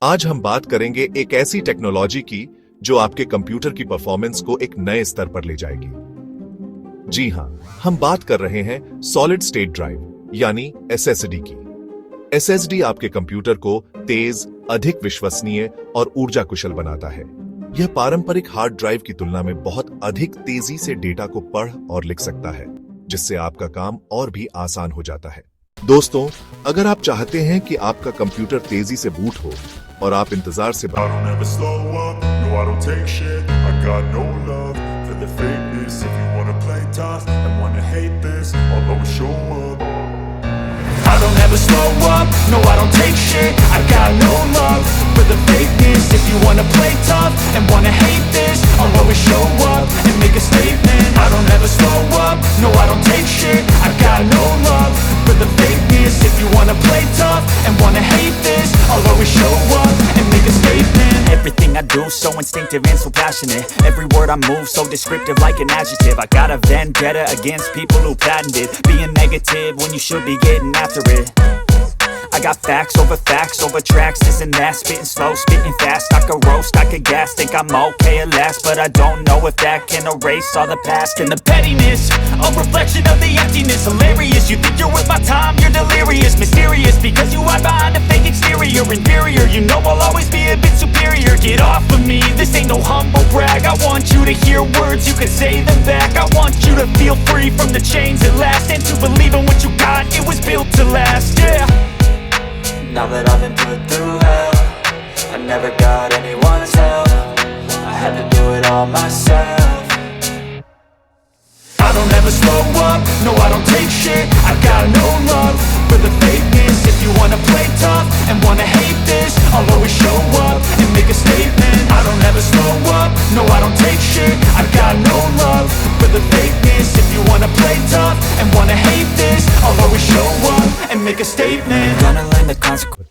आज हम बात करेंगे एक ऐसी टेक्नोलॉजी की जो आपके कंप्यूटर की परफॉर्मेंस को एक नए स्तर पर ले जाएगी। जी हां, हम बात कर रहे हैं सॉलिड स्टेट ड्राइव यानी एसएसडी की। एसएसडी आपके कंप्यूटर को तेज, अधिक विश्वसनीय और ऊर्जा कुशल बनाता है। यह पारंपरिक हार्ड ड्राइव की तुलना में बहुत अधिक तेजी से डेटा को पढ़ और लिख सकता है, जिससे आपका काम और भी आसान हो जाता है। दोस्तों, अगर आप चाहते हैं कि आपका कंप्यूटर तेजी से बूट हो और आप इंतजार से I don't ever slow up, no I don't take shit. I got no love for the fakeness. If you wanna play tough and wanna hate this, I'll always show up and make a statement. I don't ever slow up, no I don't take shit. I got no love for the fakeness. If you wanna play tough and wanna hate this, I'll always show up and make a statement. Everything I do so instinctive and so passionate. Every word I move so descriptive like an adjective. I got a vendetta against people who patented being negative when you should be getting after it. I got facts over tracks, this and that. Spitting slow, spitting fast. I could roast, I could gas. Think I'm okay at last, but I don't know if that can erase all the past. And the pettiness, a reflection of the emptiness. Hilarious, you think you're worth my time, you're delirious. Mysterious, because you hide behind a fake exterior. Inferior, you know I'll always be a bit superior. Get off of me, this ain't no humble brag. I want you to hear words, you can say them back. I want you to feel free from the chains at last, and to believe in what you got, it was built to last, yeah. Now that I've been put through hell, I never got anyone's help. I had to do it all myself. I don't ever slow up, no I don't take shit. I got no love for the fakeness. If you wanna play tough and wanna hate this, I'll always show up and make a statement. I don't ever slow up, no I don't take shit. I got no love for the fakeness. If you wanna play tough and wanna hate this, I'll always show up and make a statement. Gonna learn the consequences.